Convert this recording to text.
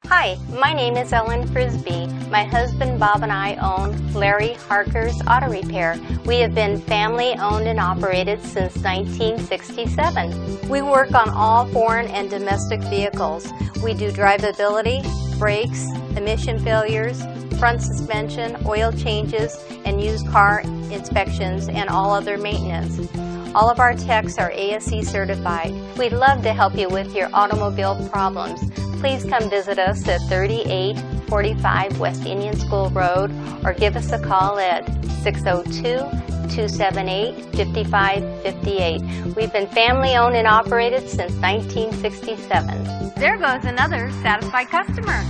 Hi, my name is Ellen Frisby. My husband Bob and I own Larry Harker'S Auto Repair. We have been family owned and operated since 1967. We work on all foreign and domestic vehicles. We do drivability, brakes, emission failures, front suspension, oil changes, and used car inspections and all other maintenance. All of our techs are ASE certified. We'd love to help you with your automobile problems. Please come visit us at 3845 West Indian School Road or give us a call at 602-278-5558. We've been family owned and operated since 1967. There goes another satisfied customer.